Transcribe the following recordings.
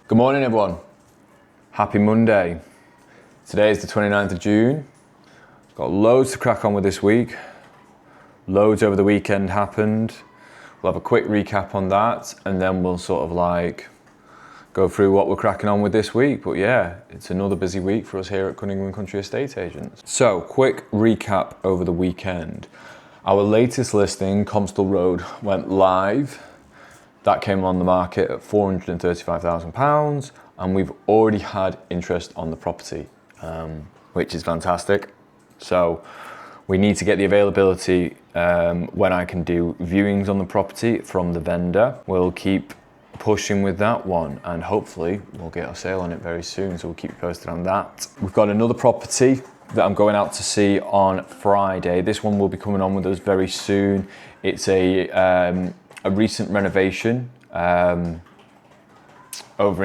Good morning, everyone. Happy Monday. Today is the 29th of June. Got loads to crack on with this week. Loads over the weekend happened. We'll have a quick recap on that, and then we'll sort of like go through what we're cracking on with this week. But yeah, it's another busy week for us here at Cunningham Country Estate Agents. So, quick recap over the weekend. Our latest listing, Comstall Road, went live. That came on the market at £435,000, and we've already had interest on the property, which is fantastic. So we need to get the availability when I can do viewings on the property from the vendor. We'll keep pushing with that one, and hopefully we'll get a sale on it very soon, so we'll keep you posted on that. We've got another property that I'm going out to see on Friday. This one will be coming on with us very soon. It's a recent renovation over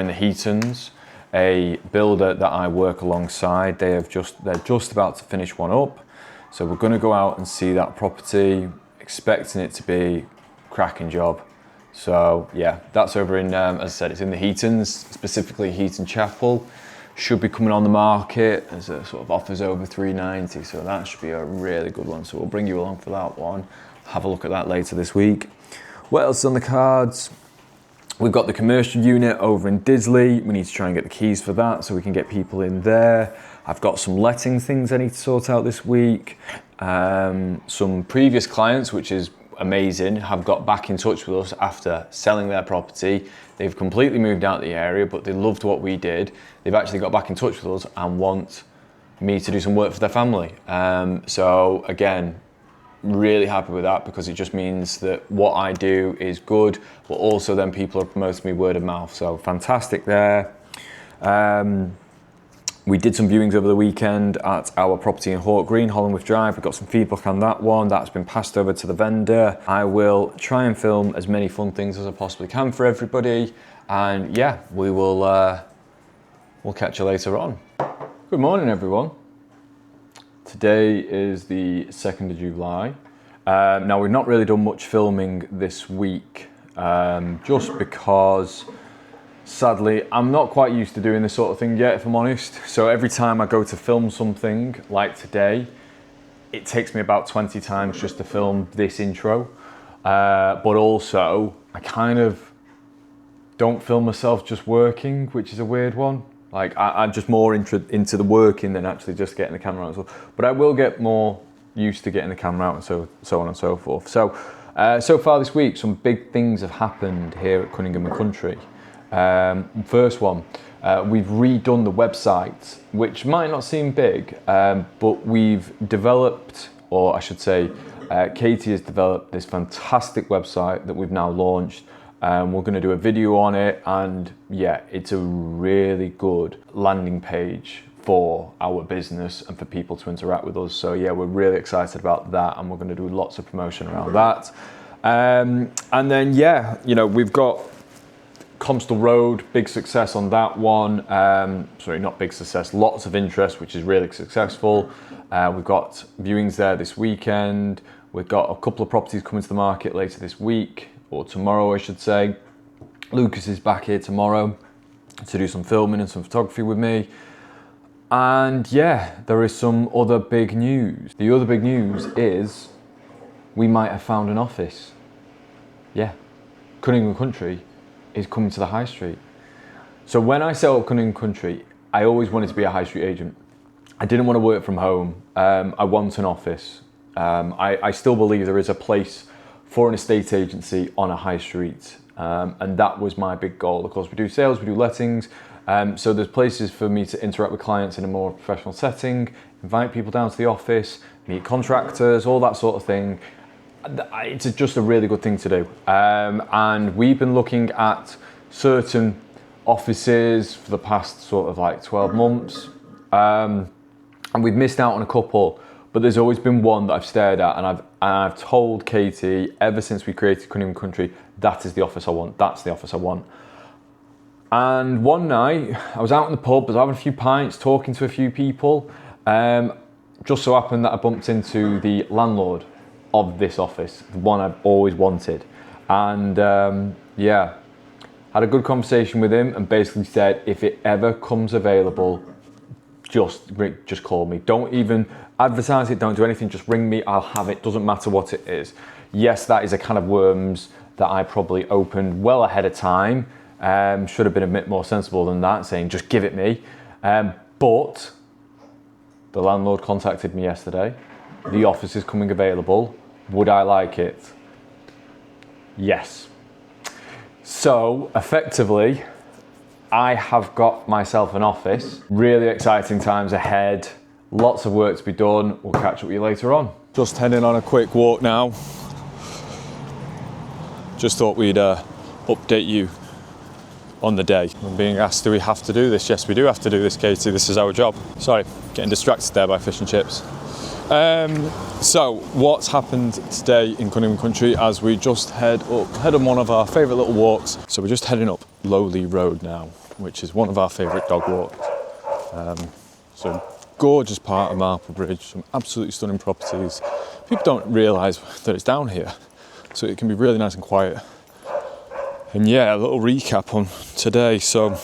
in the Heatons, a builder that I work alongside. They're just about to finish one up, so we're going to go out and see that property, expecting it to be a cracking job. So yeah, that's over in, as I said, it's in the Heatons, specifically Heaton Chapel. Should be coming on the market as a sort of offers over 390, so that should be a really good one. So we'll bring you along for that one. Have a look at that later this week. What else is on the cards? We've got the commercial unit over in Disley. We need to try and get the keys for that so we can get people in there. I've got some letting things I need to sort out this week. Some previous clients, which is amazing, have got back in touch with us after selling their property. They've completely moved out the area, but they loved what we did. They've actually got back in touch with us and want me to do some work for their family. So again, really happy with that, because it just means that what I do is good, but also then people are promoting me word of mouth. So fantastic there. We did some viewings over the weekend at our property in Hawk Green, Hollingworth Drive. We got some feedback on that one. That's been passed over to the vendor. I will try and film as many fun things as I possibly can for everybody. And yeah, we'll catch you later on. Good morning, everyone. Today is the 2nd of July. Now, we've not really done much filming this week, just because, sadly, I'm not quite used to doing this sort of thing yet, if I'm honest. So every time I go to film something, like today, it takes me about 20 times just to film this intro. But also, I kind of don't film myself just working, which is a weird one. Like, I'm just more into the working than actually just getting the camera out. But I will get more used to getting the camera out and so on and so forth. So, so far this week, some big things have happened here at Cunningham Country. First one, we've redone the website, which might not seem big, but we've developed, or I should say, Katie has developed this fantastic website that we've now launched. We're going to do a video on it, and yeah, it's a really good landing page for our business and for people to interact with us. So yeah, we're really excited about that, and we're going to do lots of promotion around that. And then yeah, you know, we've got Comstall Road, big success on that one. Sorry, not big success, lots of interest, which is really successful. We've got viewings there this weekend. We've got a couple of properties coming to the market later this week, or tomorrow, I should say. Lucas is back here tomorrow to do some filming and some photography with me. And yeah, there is some other big news. The other big news is we might have found an office. Yeah, Cunningham Country is coming to the high street. So when I set up Cunningham Country, I always wanted to be a high street agent. I didn't want to work from home. I want an office. I still believe there is a place for an estate agency on a high street, and that was my big goal. Of course, we do sales, we do lettings, so there's places for me to interact with clients in a more professional setting, invite people down to the office, meet contractors, all that sort of thing. It's just a really good thing to do, and we've been looking at certain offices for the past sort of like 12 months, and we've missed out on a couple. But there's always been one that I've stared at, and I've told Katie ever since we created Cunningham Country, that is the office I want, that's the office I want. And one night, I was out in the pub, I was having a few pints, talking to a few people. Just so happened that I bumped into the landlord of this office, the one I've always wanted. And yeah, Had a good conversation with him and basically said, if it ever comes available, just call me. Don't even advertise it, don't do anything, just ring me, I'll have it, doesn't matter what it is. Yes, that is a can of worms that I probably opened well ahead of time. Should have been a bit more sensible than that, saying just give it me. But the landlord contacted me yesterday. The office is coming available. Would I like it? Yes. So effectively, I have got myself an office. Really exciting times ahead. Lots of work to be done. We'll catch up with you later on. Just heading on a quick walk now. Just thought we'd update you on the day. I'm being asked, do we have to do this? Yes, we do have to do this, Katie. This is our job. Sorry, getting distracted there by fish and chips. So what's happened today in Cunningham Country as we just head on one of our favourite little walks. So we're just heading up Lowley Road now, which is one of our favourite dog walks. So gorgeous part of Marple Bridge, some absolutely stunning properties. People don't realise that it's down here, so it can be really nice and quiet. And yeah, a little recap on today. So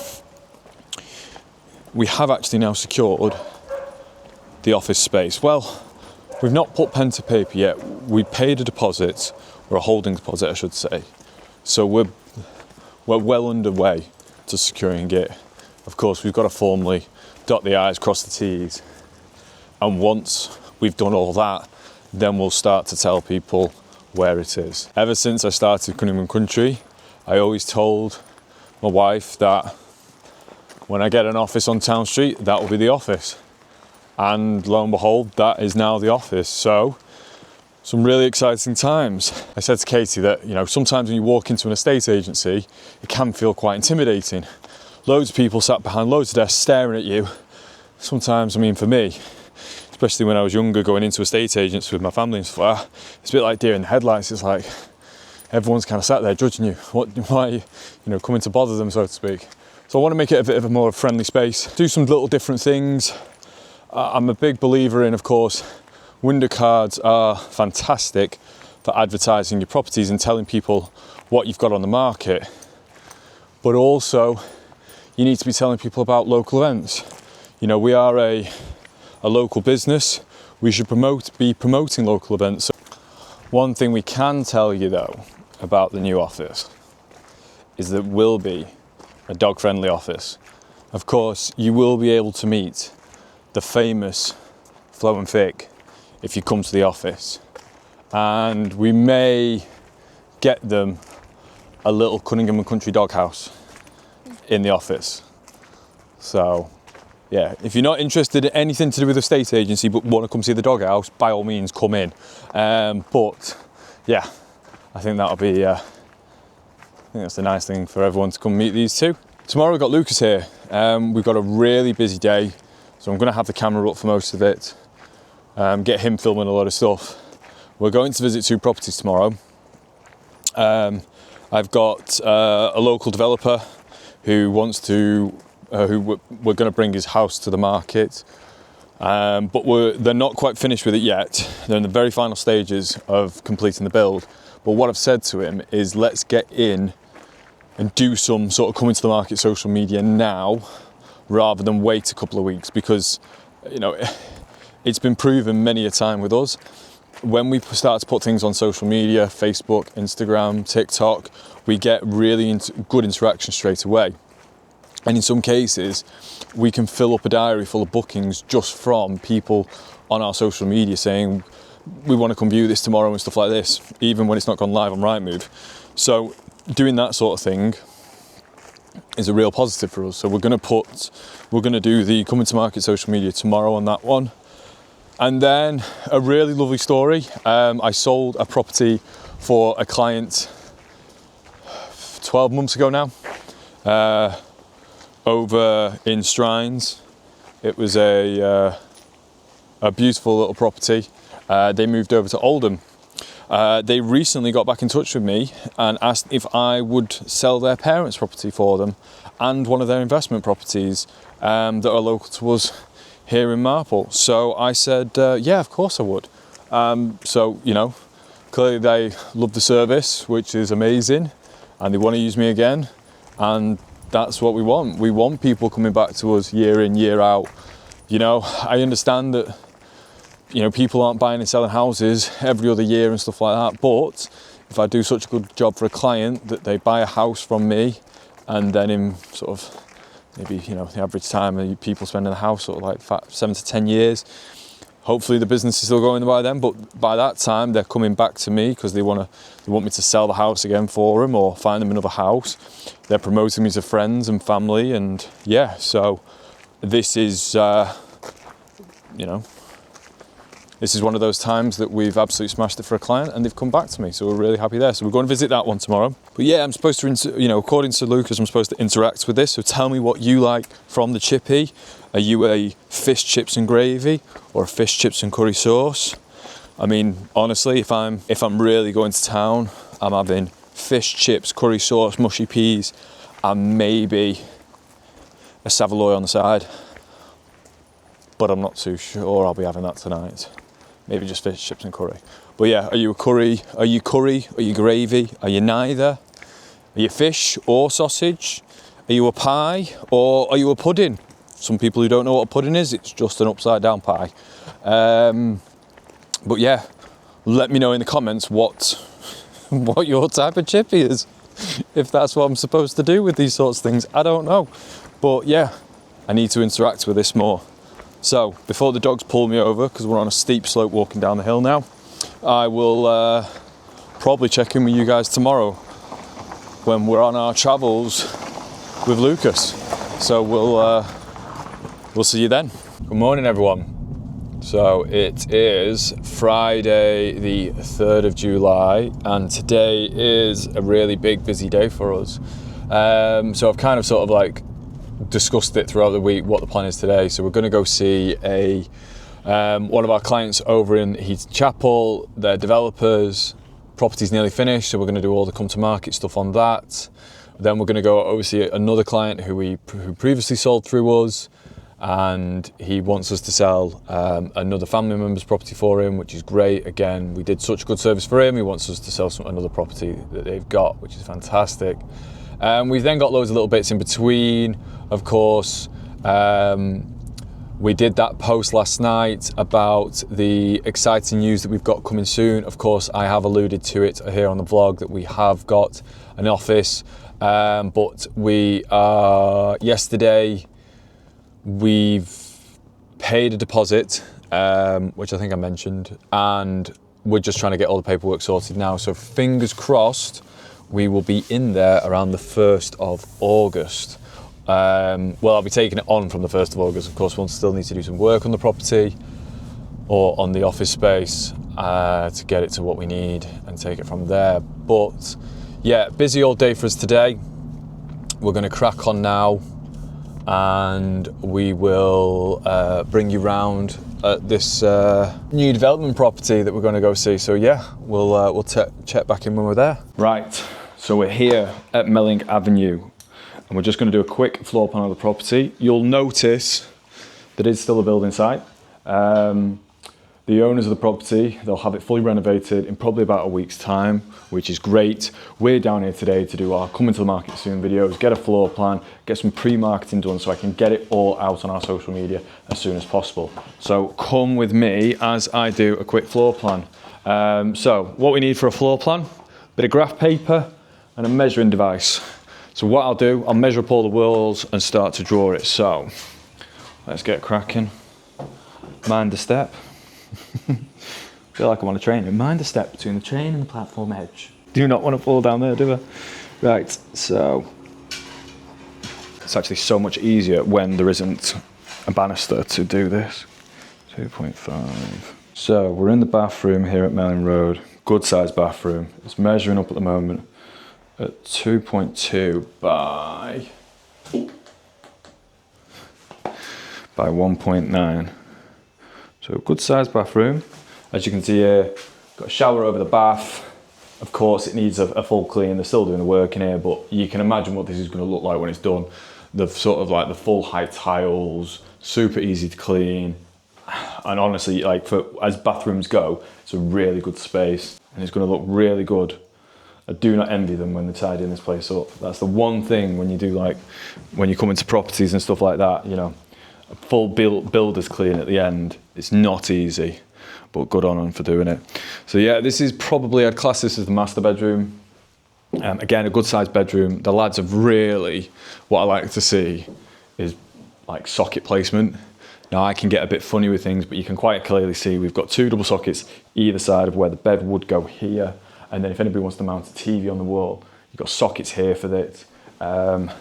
we have actually now secured the office space. Well, we've not put pen to paper yet. We paid a deposit, or a holding deposit, I should say. So we're well underway to securing it. Of course, we've got to formally dot the I's, cross the T's. And once we've done all that, then we'll start to tell people where it is. Ever since I started Cunningham Country, I always told my wife that when I get an office on Town Street, that will be the office. And lo and behold, that is now the office. So, some really exciting times. I said to Katie that, sometimes when you walk into an estate agency, it can feel quite intimidating. Loads of people sat behind loads of desks staring at you. Sometimes, for me, especially when I was younger, going into estate agents with my family and stuff, it's a bit like deer in the headlights. It's like everyone's kind of sat there judging you. Why are you, coming to bother them, so to speak. So I want to make it a bit of a more friendly space. Do some little different things. I'm a big believer in, of course, window cards are fantastic for advertising your properties and telling people what you've got on the market. But also, you need to be telling people about local events. We are a local business. We should be promoting local events. One thing we can tell you, though, about the new office is that it will be a dog-friendly office. Of course, you will be able to meet the famous Flo and Fig if you come to the office, and we may get them a little Cunningham Country doghouse in the office. So yeah, if you're not interested in anything to do with the estate agency but want to come see the doghouse, by all means come in. But yeah, I think that'll be I think that's the nice thing for everyone to come meet these two. Tomorrow we've got Lucas here. We've got a really busy day. So I'm going to have the camera up for most of it, get him filming a lot of stuff. We're going to visit 2 properties tomorrow. I've got a local developer who wants to, we're going to bring his house to the market, but they're not quite finished with it yet. They're in the very final stages of completing the build. But what I've said to him is, let's get in and do some sort of coming to the market social media now, rather than wait a couple of weeks, because it's been proven many a time with us, when we start to put things on social media, Facebook, Instagram, TikTok, we get really good interaction straight away. And in some cases, we can fill up a diary full of bookings just from people on our social media saying, we want to come view this tomorrow and stuff like this, even when it's not gone live on Rightmove. So doing that sort of thing is a real positive for us. So we're going to do the coming to market social media tomorrow on that one. And then a really lovely story. I sold a property for a client 12 months ago now, over in Strines. It was a beautiful little property. They moved over to Oldham. They recently got back in touch with me and asked if I would sell their parents' property for them and one of their investment properties that are local to us here in Marple. So I said, yeah, of course I would. So, clearly they love the service, which is amazing, and they want to use me again. And that's what we want. We want people coming back to us year in, year out. You know, I understand that, you know, people aren't buying and selling houses every other year and stuff like that, but if I do such a good job for a client that they buy a house from me, and then in sort of maybe, you know, the average time of people spend in the house sort of like 7 to 10 years, hopefully the business is still going by then, but by that time they're coming back to me because they want me to sell the house again for them or find them another house. They're promoting me to friends and family, and yeah, so this is, you know, this is one of those times that we've absolutely smashed it for a client and they've come back to me. So we're really happy there. So we're going to visit that one tomorrow. But yeah, I'm supposed to, you know, according to Lucas, I'm supposed to interact with this. So tell me what you like from the chippy. Are you a fish, chips and gravy or a fish, chips and curry sauce? I mean, honestly, if I'm really going to town, I'm having fish, chips, curry sauce, mushy peas, and maybe a Savoy on the side. But I'm not too sure I'll be having that tonight. Maybe just fish, chips and curry. But yeah, are you a curry? Are you curry? Are you gravy? Are you neither? Are you fish or sausage? Are you a pie or are you a pudding? Some people who don't know what a pudding is, it's just an upside down pie. But yeah, let me know in the comments what your type of chippy is. If that's what I'm supposed to do with these sorts of things, I don't know. But yeah, I need to interact with this more. So before the dogs pull me over, because we're on a steep slope walking down the hill now, I will probably check in with you guys tomorrow when we're on our travels with Lucas. So we'll see you then. Good morning, everyone. So it is Friday the 3rd of July, and today is a really big, busy day for us. So I've kind of sort of like discussed it throughout the week what the plan is today. So we're going to go see one of our clients over in Heaton Chapel. They're developers, property's nearly finished, so we're going to do all the come to market stuff on that. Then we're going to go oversee another client who previously sold through us, and he wants us to sell another family member's property for him, which is great. Again, we did such a good service for him. He wants us to sell another property that they've got, which is fantastic. We've then got loads of little bits in between. Of course, we did that post last night about the exciting news that we've got coming soon. Of course, I have alluded to it here on the vlog that we have got an office, but yesterday we've paid a deposit, which I think I mentioned, and we're just trying to get all the paperwork sorted now. So fingers crossed, we will be in there around the 1st of August. Well, I'll be taking it on from the 1st of August. Of course, we'll still need to do some work on the property or on the office space to get it to what we need and take it from there. But yeah, busy all day for us today. We're going to crack on now, and we will bring you round at this new development property that we're going to go see. So yeah, we'll check back in when we're there. Right, so we're here at Melling Avenue, and we're just going to do a quick floor plan of the property. You'll notice that it's still a building site. The owners of the property, they'll have it fully renovated in probably about a week's time, which is great. We're down here today to do our coming to the market soon videos, get a floor plan, get some pre-marketing done so I can get it all out on our social media as soon as possible. So come with me as I do a quick floor plan. So what we need for a floor plan, bit of graph paper and a measuring device. So what I'll do, I'll measure up all the walls and start to draw it. So let's get cracking. Mind the step. Feel like I'm on a train. Mind the step between the train and the platform edge. Do not want to fall down there, do I? Right, so it's actually so much easier when there isn't a banister to do this. 2.5. So we're in the bathroom here at Melling Road. Good sized bathroom. It's measuring up at the moment at 2.2 by 1.9. So good sized bathroom. As you can see here, got a shower over the bath. Of course, it needs a full clean. They're still doing the work in here, but you can imagine what this is going to look like when it's done. The sort of like the full height tiles, super easy to clean. And honestly, like as bathrooms go, it's a really good space, and it's going to look really good I do not envy them when they're tidying this place up. That's the one thing when you do, like, when you come into properties and stuff like that, you know, a full builder's clean at the end. It's not easy, but good on them for doing it. So yeah, this is probably, I'd class this as the master bedroom. Again, a good sized bedroom. The lads have really, what I like to see is like socket placement. Now I can get a bit funny with things, but you can quite clearly see we've got 2 double sockets either side of where the bed would go here. And then if anybody wants to mount a TV on the wall, you've got sockets here for it. And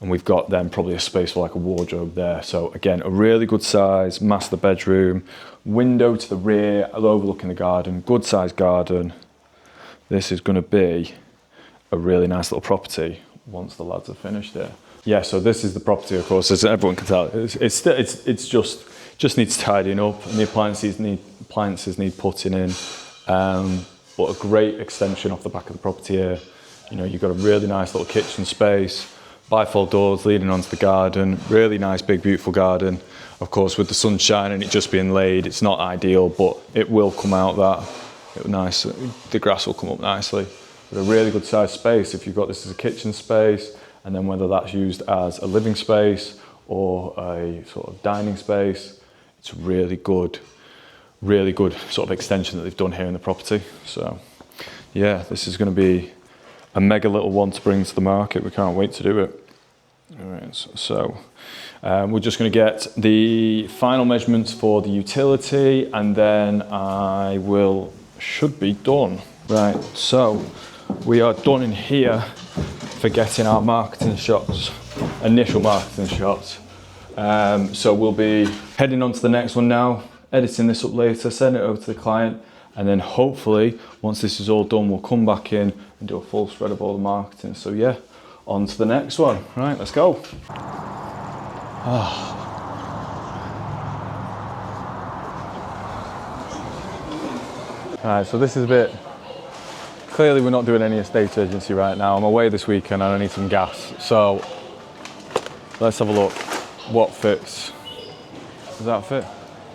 we've got then probably a space for like a wardrobe there. So again, a really good size master bedroom, window to the rear, overlooking the garden, good sized garden. This is gonna be a really nice little property once the lads have finished it. Yeah, so this is the property, of course, as everyone can tell. It's just needs tidying up, and the appliances need putting in. But a great extension off the back of the property here. You know, you've got a really nice little kitchen space, bifold doors leading onto the garden, really nice, big, beautiful garden. Of course, with the sunshine and it just being laid, it's not ideal, but it will come out nice. The grass will come up nicely. But a really good sized space if you've got this as a kitchen space, and then whether that's used as a living space or a sort of dining space, it's really good sort of extension that they've done here in the property. So yeah, this is going to be a mega little one to bring to the market. We can't wait to do it. All right, so we're just going to get the final measurements for the utility, and then should be done. Right, so we are done in here for getting our marketing shots, initial marketing shots. So we'll be heading on to the next one now, editing this up later, send it over to the client, and then hopefully once this is all done, we'll come back in and do a full spread of all the marketing. So yeah, on to the next one. Right, let's go. Alright, so this is a bit, clearly we're not doing any estate agency right now. I'm away this weekend and I need some gas. So let's have a look what fits. Does that fit?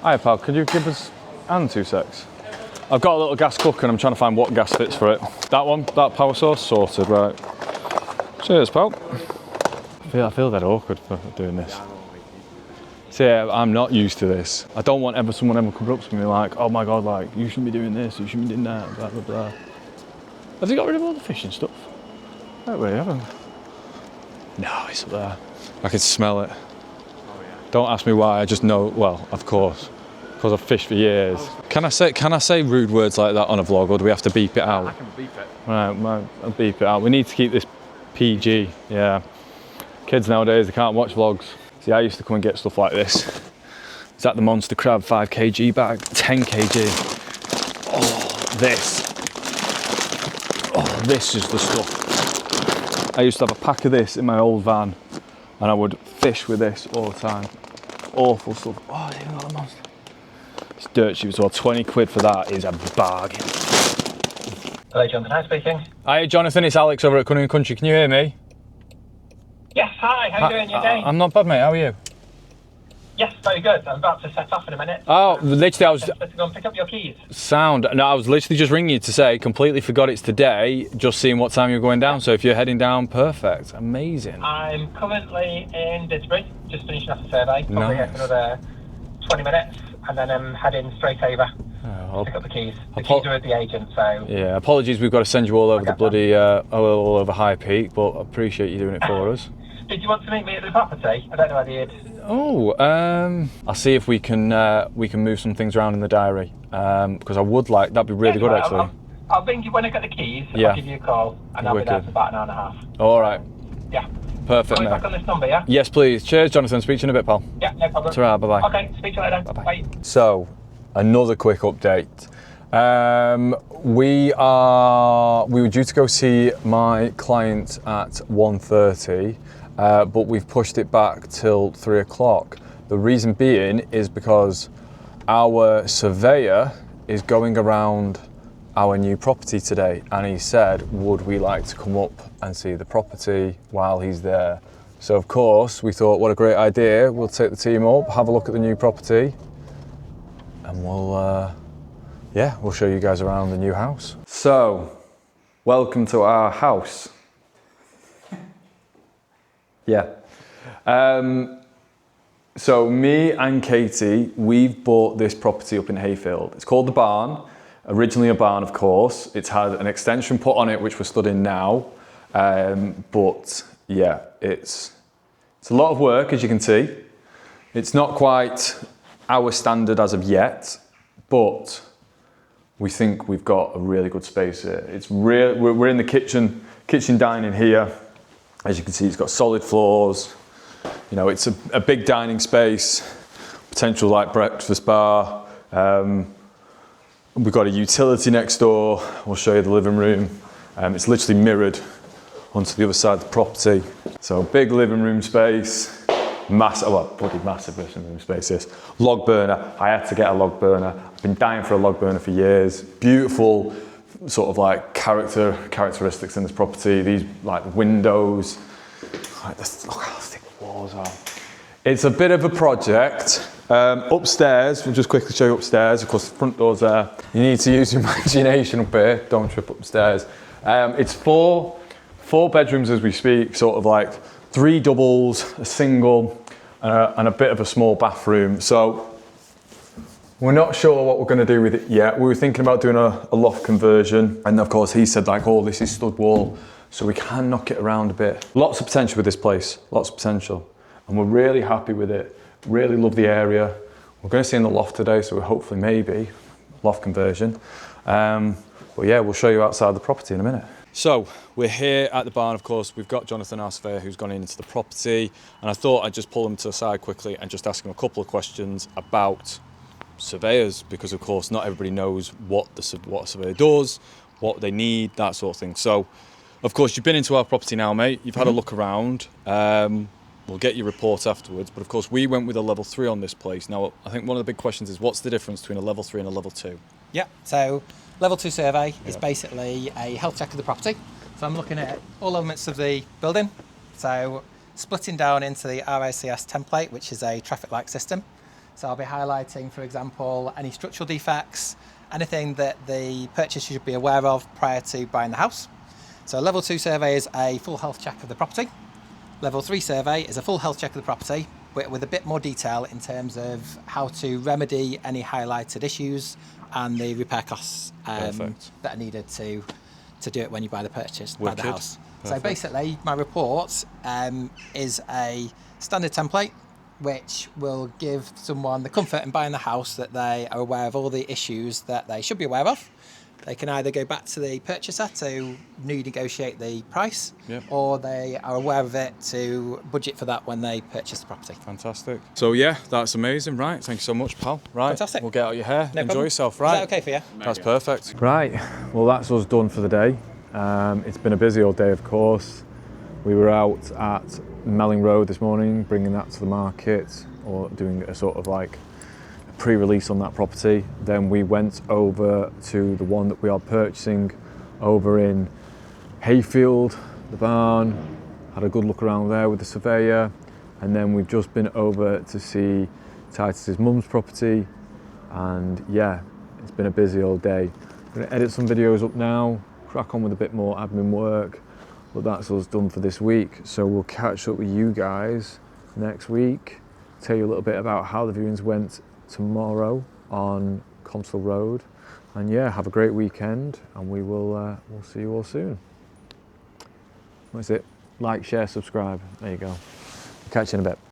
Hiya pal, could you give us 2 secs? I've got a little gas cooker and I'm trying to find what gas fits for it. That one, that power source, sorted, right. Cheers pal. I feel that awkward for doing this. See, I'm not used to this. I don't want someone ever comes up to me like, oh my God, like, you shouldn't be doing this, you shouldn't be doing that, blah, blah, blah. Have they got rid of all the fishing stuff? No, really haven't. No, it's up there. I can smell it. Oh, yeah. Don't ask me why, I just know, well, of course, because I've fished for years. Can I say rude words like that on a vlog, or do we have to beep it out? I can beep it. Right, I'll beep it out. We need to keep this PG, yeah. Kids nowadays, they can't watch vlogs. See, I used to come and get stuff like this. Is that the Monster Crab 5 kg bag? 10 kg. Oh, this is the stuff. I used to have a pack of this in my old van and I would fish with this all the time. Awful stuff. Oh, I even got the Monster. It's dirt cheap as well. 20 quid for that is a bargain. Hello, Jonathan. Hi, speaking. Hi, Jonathan. It's Alex over at Cunningham Country. Can you hear me? Yes, hi. How are you doing? You okay? I'm not bad, mate. How are you? Yes, very good. I'm about to set off in a minute. Oh, literally, I was... To go and pick up your keys. Sound. No, I was literally just ringing you to say, completely forgot it's today, just seeing what time you're going down. So if you're heading down, perfect. Amazing. I'm currently in Didsbury, just finishing off a survey. Probably Nice. another 20 minutes, and then I'm heading straight over to pick up the keys. The keys are with the agent, so... Yeah, apologies, we've got to send you all over the bloody, all over High Peak, but I appreciate you doing it for us. Did you want to meet me at the property? I don't know whether you'd... Oh, I'll see if we can move some things around in the diary, because I would like, that'd be really good actually. I'll ring you when I get the keys, Yeah. I'll give you a call, and I'll be there for about an hour and a half. All right. Yeah. Perfect, Call me mate. back on this number, yeah? Yes, please. Cheers, Jonathan. Speak to you in a bit, pal. Yeah, no problem. Ta-ra, bye-bye. Okay, speak to you later. Bye-bye. Bye. So, another quick update. We were due to go see my client at 1:30, but we've pushed it back till 3 o'clock. The reason being is because our surveyor is going around our new property today, and he said, would we like to come up and see the property while he's there? So of course, we thought, what a great idea. We'll take the team up, have a look at the new property, and we'll show you guys around the new house. So, welcome to our house. Yeah. So me and Katie, we've bought this property up in Hayfield. It's called The Barn. Originally a barn, of course. It's had an extension put on it, which we're stood in now. But yeah, it's a lot of work, as you can see. It's not quite our standard as of yet, but we think we've got a really good space here. We're in the kitchen dining here. As you can see, it's got solid floors. You know, it's a big dining space, potential like breakfast bar. We've got a utility next door. We'll show you the living room. It's literally mirrored onto the other side of the property. So big living room space, massive living room space is. Log burner, I had to get a log burner. I've been dying for a log burner for years. Beautiful sort of like characteristics in this property. These like windows, look how thick the walls are. It's a bit of a project. Upstairs, we'll just quickly show you upstairs. Of course, the front door's there. You need to use your imagination up here. Don't trip upstairs. It's four bedrooms as we speak, sort of like 3 doubles, a single, and a bit of a small bathroom. So we're not sure what we're going to do with it yet. We were thinking about doing a loft conversion. And of course, he said like, oh, this is stud wall, so we can knock it around a bit. Lots of potential with this place, lots of potential. And we're really happy with it. Really love the area. We're going to see in the loft today, so we're hopefully maybe loft conversion. But yeah, we'll show you outside the property in a minute. So we're here at the barn, of course. We've got Jonathan, our surveyor, who's gone into the property. And I thought I'd just pull him to the side quickly and just ask him a couple of questions about surveyors, because of course not everybody knows what a surveyor does, what they need, that sort of thing. So of course you've been into our property now, mate. You've had a look around. We'll get your report afterwards, but of course we went with a level 3 on this place. Now I think one of the big questions is, what's the difference between a level 3 and a level 2? Yeah, so level 2 survey is basically a health check of the property. So I'm looking at all elements of the building. So splitting down into the RICS template, which is a traffic light system. So I'll be highlighting, for example, any structural defects, anything that the purchaser should be aware of prior to buying the house. So a level 2 survey is a full health check of the property. Level 3 survey is a full health check of the property, but with a bit more detail in terms of how to remedy any highlighted issues and the repair costs that are needed to do it when you buy the house. Perfect. So basically, my report is a standard template which will give someone the comfort in buying the house that they are aware of all the issues that they should be aware of. They can either go back to the purchaser to negotiate the price, or they are aware of it to budget for that when they purchase the property. Fantastic. So yeah, that's amazing. Right, thank you so much, pal. Right, fantastic. We'll get out your hair. No Enjoy problem. yourself. Right. Is that okay for you? That's perfect. Right, well that's us done for the day. It's been a busy old day, of course. We were out at Melling Road this morning, bringing that to the market, or doing a sort of like pre-release on that property. Then we went over to the one that we are purchasing over in Hayfield, the barn, had a good look around there with the surveyor, and then we've just been over to see Titus's mum's property, and yeah, it's been a busy old day. I'm going to edit some videos up now, crack on with a bit more admin work, but that's us done for this week. So we'll catch up with you guys next week, tell you a little bit about how the viewings went tomorrow on Console Road, and yeah, have a great weekend, and we'll see you all soon. That's it. Like, share, subscribe. There you go. Catch you in a bit.